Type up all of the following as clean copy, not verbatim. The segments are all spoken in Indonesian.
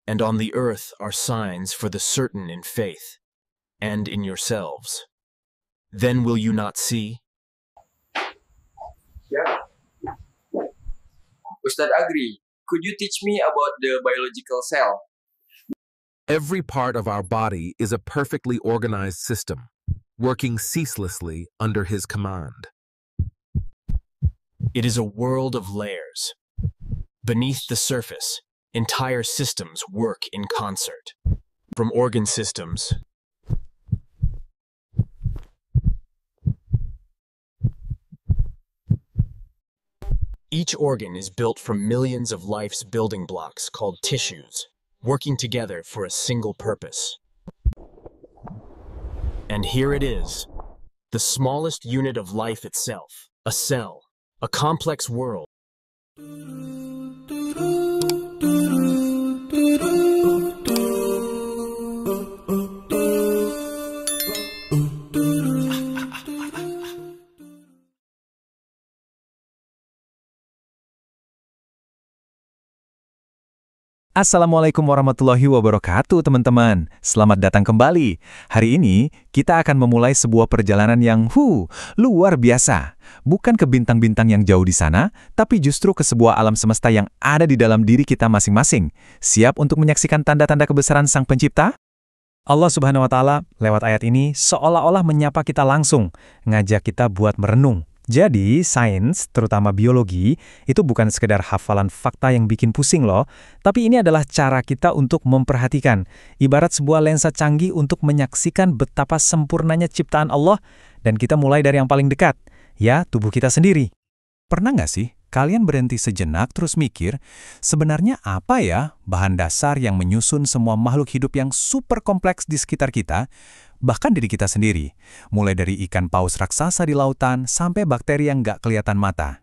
and on the earth are signs for the certain in faith, and in yourselves. Then will you not see? Yeah. Ustadz Agri, could you teach me about the biological cell? Every part of our body is a perfectly organized system, working ceaselessly under his command. It is a world of layers. Beneath the surface, entire systems work in concert. From organ systems each organ is built from millions of life's building blocks called tissues, working together for a single purpose. And here it is, the smallest unit of life itself, a cell, a complex world. Assalamualaikum warahmatullahi wabarakatuh teman-teman. Selamat datang kembali. Hari ini kita akan memulai sebuah perjalanan yang luar biasa. Bukan ke bintang-bintang yang jauh di sana, tapi justru ke sebuah alam semesta yang ada di dalam diri kita masing-masing. Siap untuk menyaksikan tanda-tanda kebesaran Sang Pencipta? Allah Subhanahu wa Ta'ala lewat ayat ini seolah-olah menyapa kita langsung, ngajak kita buat merenung. Jadi, sains, terutama biologi, itu bukan sekedar hafalan fakta yang bikin pusing loh, tapi ini adalah cara kita untuk memperhatikan, ibarat sebuah lensa canggih untuk menyaksikan betapa sempurnanya ciptaan Allah, dan kita mulai dari yang paling dekat, ya tubuh kita sendiri. Pernah nggak sih kalian berhenti sejenak terus mikir, sebenarnya apa ya bahan dasar yang menyusun semua makhluk hidup yang super kompleks di sekitar kita, bahkan diri kita sendiri, mulai dari ikan paus raksasa di lautan sampai bakteri yang nggak kelihatan mata?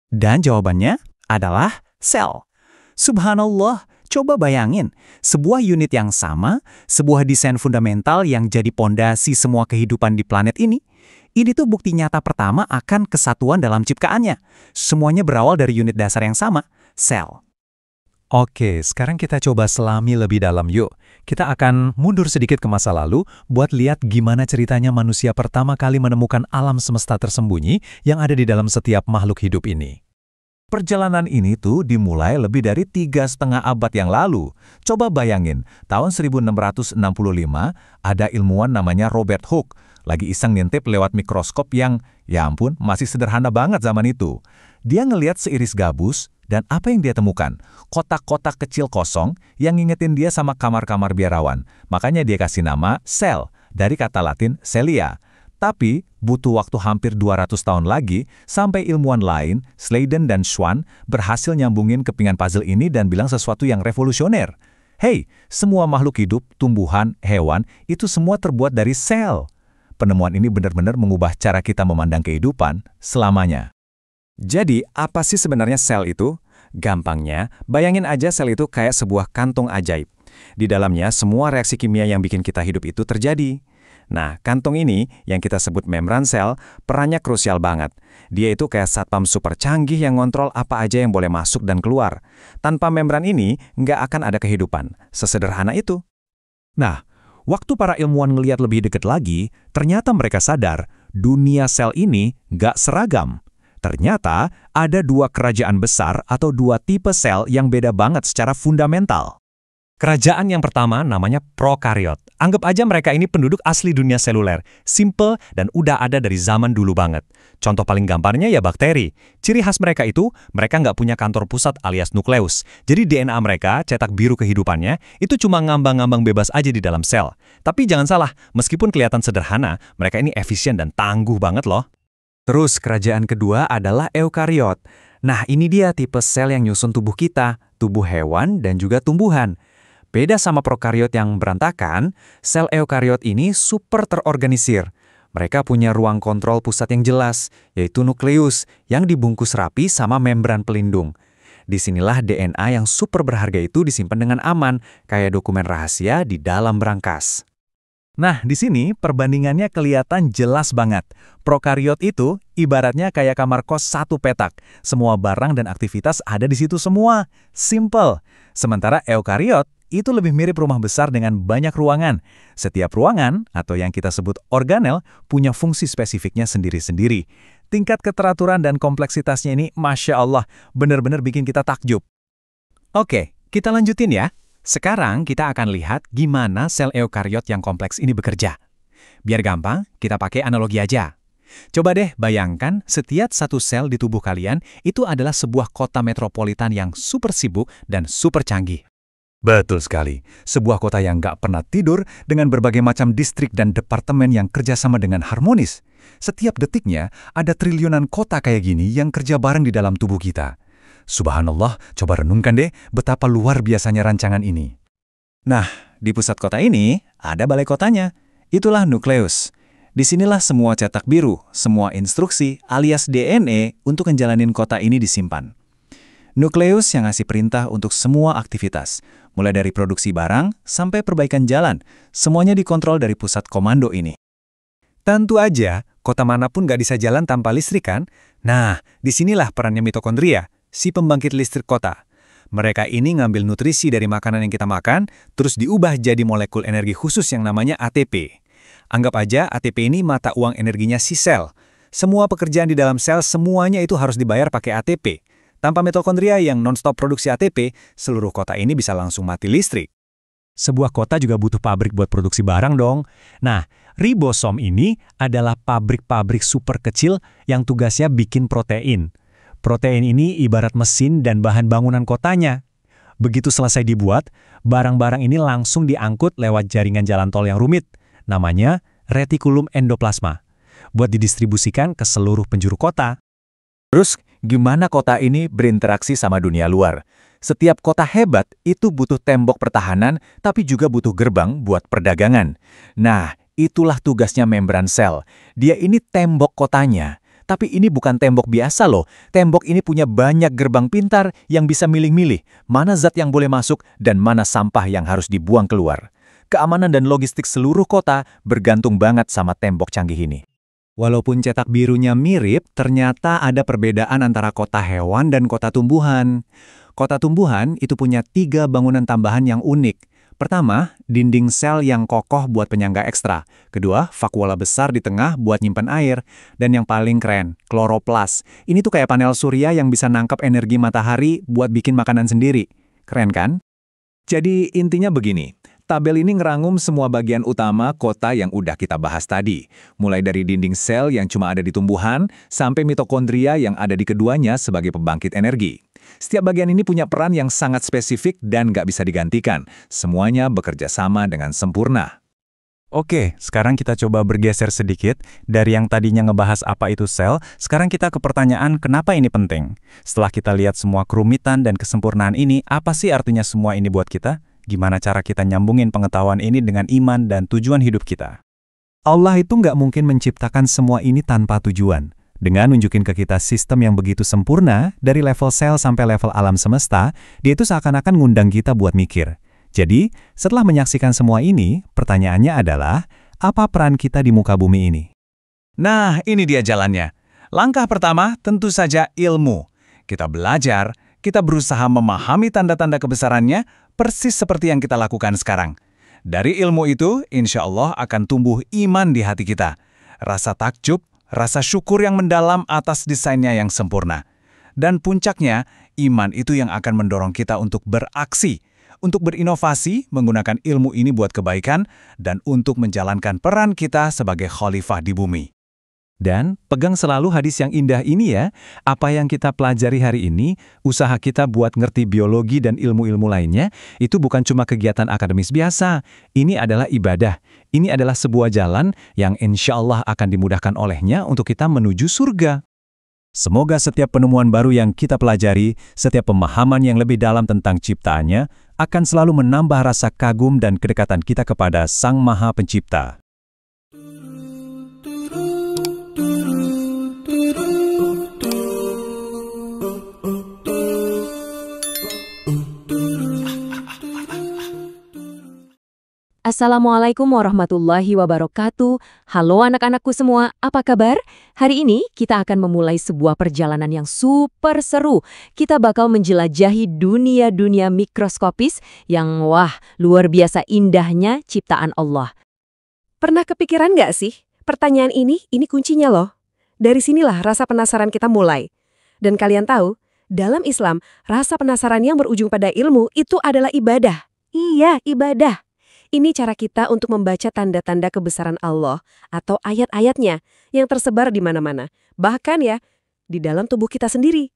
Dan jawabannya adalah sel. Subhanallah, coba bayangin, sebuah unit yang sama, sebuah desain fundamental yang jadi pondasi semua kehidupan di planet ini. Ini tuh bukti nyata pertama akan kesatuan dalam ciptaannya. Semuanya berawal dari unit dasar yang sama, sel. Oke, sekarang kita coba selami lebih dalam yuk. Kita akan mundur sedikit ke masa lalu buat lihat gimana ceritanya manusia pertama kali menemukan alam semesta tersembunyi yang ada di dalam setiap makhluk hidup ini. Perjalanan ini tuh dimulai lebih dari 3,5 abad yang lalu. Coba bayangin, tahun 1665 ada ilmuwan namanya Robert Hooke lagi iseng ngintip lewat mikroskop yang, ya ampun, masih sederhana banget zaman itu. Dia ngelihat seiris gabus, dan apa yang dia temukan? Kotak-kotak kecil kosong yang ngingetin dia sama kamar-kamar biarawan. Makanya dia kasih nama sel, dari kata Latin celia. Tapi, butuh waktu hampir 200 tahun lagi, sampai ilmuwan lain, Sladen dan Schwann, berhasil nyambungin kepingan puzzle ini dan bilang sesuatu yang revolusioner. Hey, semua makhluk hidup, tumbuhan, hewan, itu semua terbuat dari sel. Penemuan ini benar-benar mengubah cara kita memandang kehidupan selamanya. Jadi, apa sih sebenarnya sel itu? Gampangnya, bayangin aja sel itu kayak sebuah kantung ajaib. Di dalamnya, semua reaksi kimia yang bikin kita hidup itu terjadi. Nah, kantung ini, yang kita sebut membran sel, perannya krusial banget. Dia itu kayak satpam super canggih yang ngontrol apa aja yang boleh masuk dan keluar. Tanpa membran ini, nggak akan ada kehidupan. Sesederhana itu. Nah, waktu para ilmuwan ngelihat lebih dekat lagi, ternyata mereka sadar, dunia sel ini nggak seragam. Ternyata ada dua kerajaan besar atau dua tipe sel yang beda banget secara fundamental. Kerajaan yang pertama namanya prokariot. Anggap aja mereka ini penduduk asli dunia seluler, simple dan udah ada dari zaman dulu banget. Contoh paling gambarnya ya bakteri. Ciri khas mereka itu, mereka nggak punya kantor pusat alias nukleus. Jadi DNA mereka, cetak biru kehidupannya, itu cuma ngambang-ngambang bebas aja di dalam sel. Tapi jangan salah, meskipun kelihatan sederhana, mereka ini efisien dan tangguh banget loh. Terus kerajaan kedua adalah eukariot. Nah ini dia tipe sel yang nyusun tubuh kita, tubuh hewan dan juga tumbuhan. Beda sama prokariot yang berantakan, sel eukariot ini super terorganisir. Mereka punya ruang kontrol pusat yang jelas, yaitu nukleus, yang dibungkus rapi sama membran pelindung. Disinilah DNA yang super berharga itu disimpan dengan aman, kayak dokumen rahasia di dalam berangkas. Nah, di sini perbandingannya kelihatan jelas banget. Prokariot itu ibaratnya kayak kamar kos satu petak. Semua barang dan aktivitas ada di situ semua. Simple. Sementara eukariot itu lebih mirip rumah besar dengan banyak ruangan. Setiap ruangan, atau yang kita sebut organel, punya fungsi spesifiknya sendiri-sendiri. Tingkat keteraturan dan kompleksitasnya ini, Masya Allah, benar-benar bikin kita takjub. Oke, kita lanjutin ya. Sekarang kita akan lihat gimana sel eukariot yang kompleks ini bekerja. Biar gampang, kita pakai analogi aja. Coba deh bayangkan setiap satu sel di tubuh kalian itu adalah sebuah kota metropolitan yang super sibuk dan super canggih. Betul sekali, sebuah kota yang nggak pernah tidur dengan berbagai macam distrik dan departemen yang kerjasama dengan harmonis. Setiap detiknya ada triliunan kota kayak gini yang kerja bareng di dalam tubuh kita. Subhanallah, coba renungkan deh betapa luar biasanya rancangan ini. Nah, di pusat kota ini ada balai kotanya. Itulah nukleus. Disinilah semua cetak biru, semua instruksi alias DNA untuk menjalanin kota ini disimpan. Nukleus yang ngasih perintah untuk semua aktivitas, mulai dari produksi barang sampai perbaikan jalan, semuanya dikontrol dari pusat komando ini. Tentu aja, kota manapun nggak bisa jalan tanpa listrik kan? Nah, disinilah perannya mitokondria, si pembangkit listrik kota. Mereka ini ngambil nutrisi dari makanan yang kita makan, terus diubah jadi molekul energi khusus yang namanya ATP. Anggap aja ATP ini mata uang energinya si sel. Semua pekerjaan di dalam sel semuanya itu harus dibayar pakai ATP. Tanpa mitokondria yang non-stop produksi ATP, seluruh kota ini bisa langsung mati listrik. Sebuah kota juga butuh pabrik buat produksi barang dong. Nah, ribosom ini adalah pabrik-pabrik super kecil yang tugasnya bikin protein. Protein ini ibarat mesin dan bahan bangunan kotanya. Begitu selesai dibuat, barang-barang ini langsung diangkut lewat jaringan jalan tol yang rumit. Namanya retikulum endoplasma, buat didistribusikan ke seluruh penjuru kota. Terus, gimana kota ini berinteraksi sama dunia luar? Setiap kota hebat itu butuh tembok pertahanan, tapi juga butuh gerbang buat perdagangan. Nah, itulah tugasnya membran sel. Dia ini tembok kotanya. Tapi ini bukan tembok biasa loh. Tembok ini punya banyak gerbang pintar yang bisa milih-milih mana zat yang boleh masuk dan mana sampah yang harus dibuang keluar. Keamanan dan logistik seluruh kota bergantung banget sama tembok canggih ini. Walaupun cetak birunya mirip, ternyata ada perbedaan antara kota hewan dan kota tumbuhan. Kota tumbuhan itu punya 3 bangunan tambahan yang unik. Pertama, dinding sel yang kokoh buat penyangga ekstra. Kedua, vakuola besar di tengah buat nyimpen air. Dan yang paling keren, kloroplas. Ini tuh kayak panel surya yang bisa nangkap energi matahari buat bikin makanan sendiri. Keren kan? Jadi intinya begini. Tabel ini ngerangkum semua bagian utama kota yang udah kita bahas tadi. Mulai dari dinding sel yang cuma ada di tumbuhan, sampai mitokondria yang ada di keduanya sebagai pembangkit energi. Setiap bagian ini punya peran yang sangat spesifik dan nggak bisa digantikan. Semuanya bekerja sama dengan sempurna. Oke, sekarang kita coba bergeser sedikit. Dari yang tadinya ngebahas apa itu sel, sekarang kita ke pertanyaan kenapa ini penting. Setelah kita lihat semua kerumitan dan kesempurnaan ini, apa sih artinya semua ini buat kita? Gimana cara kita nyambungin pengetahuan ini dengan iman dan tujuan hidup kita? Allah itu nggak mungkin menciptakan semua ini tanpa tujuan. Dengan nunjukin ke kita sistem yang begitu sempurna, dari level sel sampai level alam semesta, dia itu seakan-akan ngundang kita buat mikir. Jadi, setelah menyaksikan semua ini, pertanyaannya adalah, apa peran kita di muka bumi ini? Nah, ini dia jalannya. Langkah pertama tentu saja ilmu. Kita belajar, kita berusaha memahami tanda-tanda kebesarannya, persis seperti yang kita lakukan sekarang. Dari ilmu itu, insya Allah akan tumbuh iman di hati kita. Rasa takjub, rasa syukur yang mendalam atas desainnya yang sempurna. Dan puncaknya, iman itu yang akan mendorong kita untuk beraksi, untuk berinovasi, menggunakan ilmu ini buat kebaikan, dan untuk menjalankan peran kita sebagai khalifah di bumi. Dan pegang selalu hadis yang indah ini ya, apa yang kita pelajari hari ini, usaha kita buat ngerti biologi dan ilmu-ilmu lainnya, itu bukan cuma kegiatan akademis biasa. Ini adalah ibadah. Ini adalah sebuah jalan yang insya Allah akan dimudahkan olehnya untuk kita menuju surga. Semoga setiap penemuan baru yang kita pelajari, setiap pemahaman yang lebih dalam tentang ciptaannya, akan selalu menambah rasa kagum dan kedekatan kita kepada Sang Maha Pencipta. Assalamualaikum warahmatullahi wabarakatuh. Halo anak-anakku semua, apa kabar? Hari ini kita akan memulai sebuah perjalanan yang super seru. Kita bakal menjelajahi dunia-dunia mikroskopis yang luar biasa indahnya ciptaan Allah. Pernah kepikiran nggak sih? Pertanyaan ini kuncinya loh. Dari sinilah rasa penasaran kita mulai. Dan kalian tahu, dalam Islam, rasa penasaran yang berujung pada ilmu itu adalah ibadah. Iya, ibadah. Ini cara kita untuk membaca tanda-tanda kebesaran Allah atau ayat-ayatnya yang tersebar di mana-mana. Bahkan ya, di dalam tubuh kita sendiri.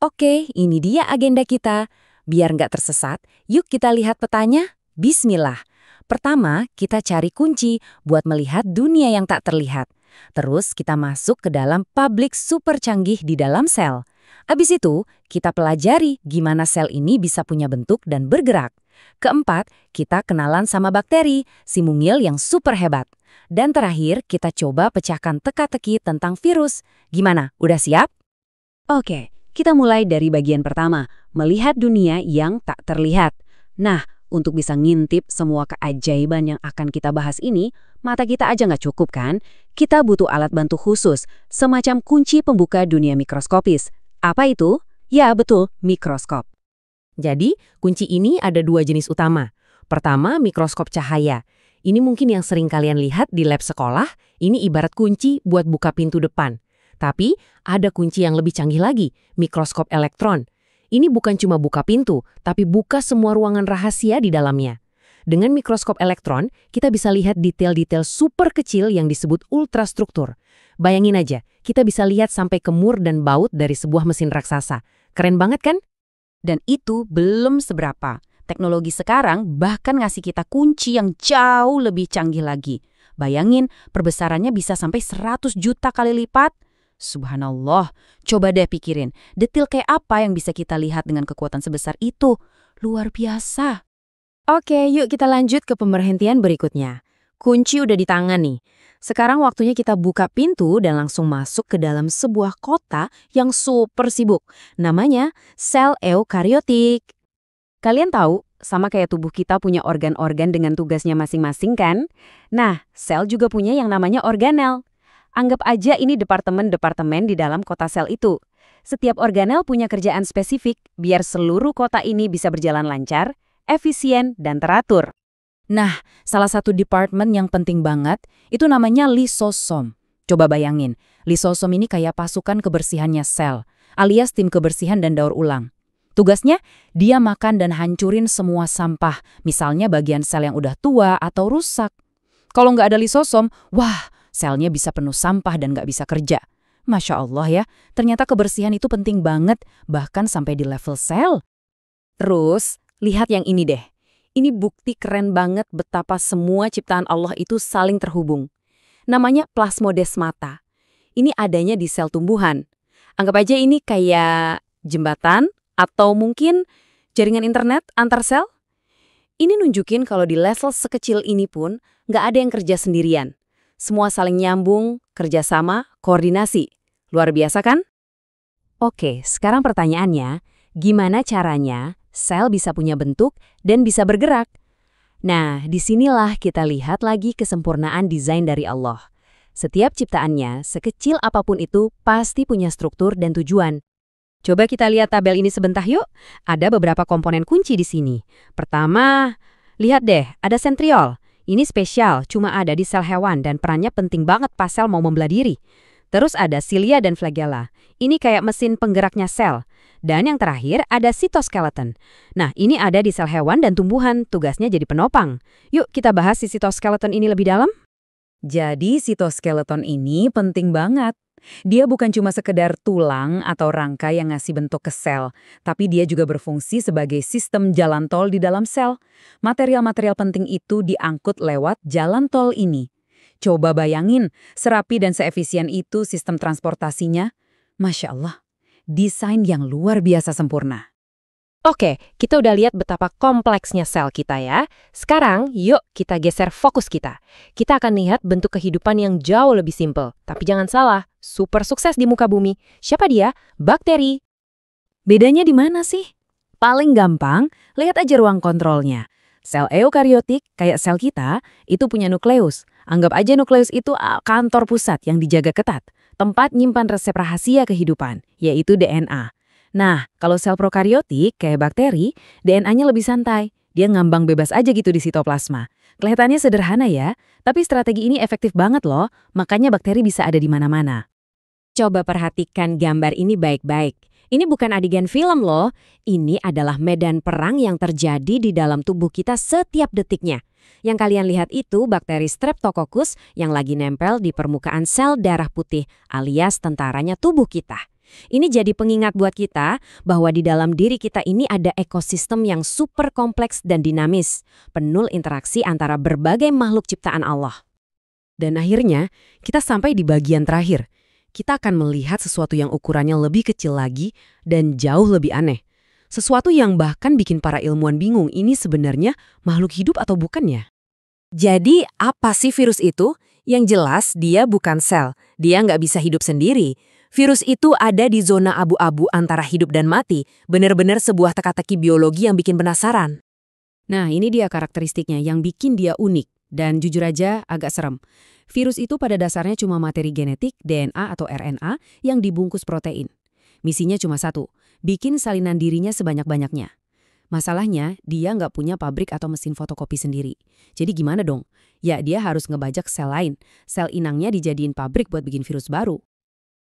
Oke, ini dia agenda kita. Biar nggak tersesat, yuk kita lihat petanya. Bismillah. Pertama, kita cari kunci buat melihat dunia yang tak terlihat. Terus kita masuk ke dalam pabrik super canggih di dalam sel. Abis itu, kita pelajari gimana sel ini bisa punya bentuk dan bergerak. Keempat, kita kenalan sama bakteri, si mungil yang super hebat. Dan terakhir, kita coba pecahkan teka-teki tentang virus. Gimana, udah siap? Oke, kita mulai dari bagian pertama, melihat dunia yang tak terlihat. Nah, untuk bisa ngintip semua keajaiban yang akan kita bahas ini, mata kita aja nggak cukup kan? Kita butuh alat bantu khusus, semacam kunci pembuka dunia mikroskopis. Apa itu? Ya, betul, mikroskop. Jadi, kunci ini ada dua jenis utama. Pertama, mikroskop cahaya. Ini mungkin yang sering kalian lihat di lab sekolah, ini ibarat kunci buat buka pintu depan. Tapi, ada kunci yang lebih canggih lagi, mikroskop elektron. Ini bukan cuma buka pintu, tapi buka semua ruangan rahasia di dalamnya. Dengan mikroskop elektron, kita bisa lihat detail-detail super kecil yang disebut ultrastruktur. Bayangin aja, kita bisa lihat sampai ke mur dan baut dari sebuah mesin raksasa. Keren banget kan? Dan itu belum seberapa. Teknologi sekarang bahkan ngasih kita kunci yang jauh lebih canggih lagi. Bayangin, perbesarannya bisa sampai 100 juta kali lipat. Subhanallah, coba deh pikirin, detil kayak apa yang bisa kita lihat dengan kekuatan sebesar itu. Luar biasa. Oke, yuk kita lanjut ke pemerhentian berikutnya. Kunci udah di tangan nih. Sekarang waktunya kita buka pintu dan langsung masuk ke dalam sebuah kota yang super sibuk. Namanya sel eukariotik. Kalian tahu, sama kayak tubuh kita punya organ-organ dengan tugasnya masing-masing kan? Nah, sel juga punya yang namanya organel. Anggap aja ini departemen-departemen di dalam kota sel itu. Setiap organel punya kerjaan spesifik biar seluruh kota ini bisa berjalan lancar, efisien, dan teratur. Nah, salah satu departemen yang penting banget itu namanya lisosom. Coba bayangin, lisosom ini kayak pasukan kebersihannya sel, alias tim kebersihan dan daur ulang. Tugasnya, dia makan dan hancurin semua sampah, misalnya bagian sel yang udah tua atau rusak. Kalau nggak ada lisosom, selnya bisa penuh sampah dan nggak bisa kerja. Masya Allah ya, ternyata kebersihan itu penting banget, bahkan sampai di level sel. Terus, lihat yang ini deh. Ini bukti keren banget betapa semua ciptaan Allah itu saling terhubung. Namanya plasmodesmata. Ini adanya di sel tumbuhan. Anggap aja ini kayak jembatan atau mungkin jaringan internet antar sel. Ini nunjukin kalau di level sekecil ini pun nggak ada yang kerja sendirian. Semua saling nyambung, kerjasama, koordinasi. Luar biasa kan? Oke, sekarang pertanyaannya, gimana caranya sel bisa punya bentuk dan bisa bergerak? Nah, disinilah kita lihat lagi kesempurnaan desain dari Allah. Setiap ciptaannya, sekecil apapun itu, pasti punya struktur dan tujuan. Coba kita lihat tabel ini sebentar yuk. Ada beberapa komponen kunci di sini. Pertama, lihat deh, ada sentriol. Ini spesial, cuma ada di sel hewan dan perannya penting banget pas sel mau membelah diri. Terus ada silia dan flagella. Ini kayak mesin penggeraknya sel. Dan yang terakhir ada sitoskeleton. Nah, ini ada di sel hewan dan tumbuhan, tugasnya jadi penopang. Yuk kita bahas si sitoskeleton ini lebih dalam. Jadi sitoskeleton ini penting banget. Dia bukan cuma sekedar tulang atau rangka yang ngasih bentuk ke sel, tapi dia juga berfungsi sebagai sistem jalan tol di dalam sel. Material-material penting itu diangkut lewat jalan tol ini. Coba bayangin, serapi dan seefisien itu sistem transportasinya. Masya Allah. Desain yang luar biasa sempurna. Oke, kita udah lihat betapa kompleksnya sel kita ya. Sekarang, yuk kita geser fokus kita. Kita akan lihat bentuk kehidupan yang jauh lebih simpel. Tapi jangan salah, super sukses di muka bumi. Siapa dia? Bakteri. Bedanya di mana sih? Paling gampang, lihat aja ruang kontrolnya. Sel eukariotik, kayak sel kita, itu punya nukleus. Anggap aja nukleus itu kantor pusat yang dijaga ketat, tempat nyimpan resep rahasia kehidupan, yaitu DNA. Nah, kalau sel prokariotik, kayak bakteri, DNA-nya lebih santai. Dia ngambang bebas aja gitu di sitoplasma. Kelihatannya sederhana ya, tapi strategi ini efektif banget loh, makanya bakteri bisa ada di mana-mana. Coba perhatikan gambar ini baik-baik. Ini bukan adegan film loh, ini adalah medan perang yang terjadi di dalam tubuh kita setiap detiknya. Yang kalian lihat itu bakteri Streptococcus yang lagi nempel di permukaan sel darah putih alias tentaranya tubuh kita. Ini jadi pengingat buat kita bahwa di dalam diri kita ini ada ekosistem yang super kompleks dan dinamis, penuh interaksi antara berbagai makhluk ciptaan Allah. Dan akhirnya, kita sampai di bagian terakhir. Kita akan melihat sesuatu yang ukurannya lebih kecil lagi dan jauh lebih aneh. Sesuatu yang bahkan bikin para ilmuwan bingung, ini sebenarnya makhluk hidup atau bukan ya? Jadi apa sih virus itu? Yang jelas dia bukan sel, dia nggak bisa hidup sendiri. Virus itu ada di zona abu-abu antara hidup dan mati, benar-benar sebuah teka-teki biologi yang bikin penasaran. Nah, ini dia karakteristiknya yang bikin dia unik, dan jujur aja agak serem. Virus itu pada dasarnya cuma materi genetik, DNA atau RNA, yang dibungkus protein. Misinya cuma satu, bikin salinan dirinya sebanyak-banyaknya. Masalahnya, dia nggak punya pabrik atau mesin fotokopi sendiri. Jadi gimana dong? Ya, dia harus ngebajak sel lain. Sel inangnya dijadiin pabrik buat bikin virus baru.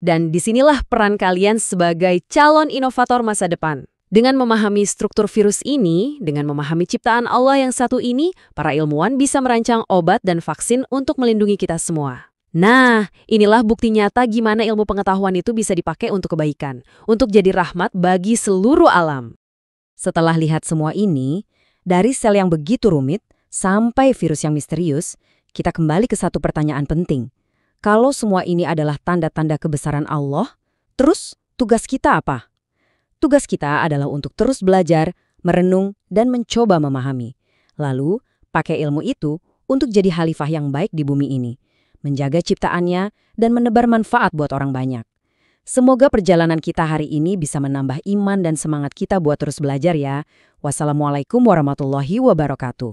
Dan disinilah peran kalian sebagai calon inovator masa depan. Dengan memahami struktur virus ini, dengan memahami ciptaan Allah yang satu ini, para ilmuwan bisa merancang obat dan vaksin untuk melindungi kita semua. Nah, inilah bukti nyata gimana ilmu pengetahuan itu bisa dipakai untuk kebaikan, untuk jadi rahmat bagi seluruh alam. Setelah lihat semua ini, dari sel yang begitu rumit sampai virus yang misterius, kita kembali ke satu pertanyaan penting. Kalau semua ini adalah tanda-tanda kebesaran Allah, terus tugas kita apa? Tugas kita adalah untuk terus belajar, merenung, dan mencoba memahami. Lalu, pakai ilmu itu untuk jadi khalifah yang baik di bumi ini, menjaga ciptaannya, dan menebar manfaat buat orang banyak. Semoga perjalanan kita hari ini bisa menambah iman dan semangat kita buat terus belajar ya. Wassalamualaikum warahmatullahi wabarakatuh.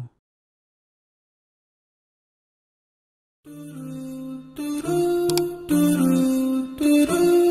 Do do do do.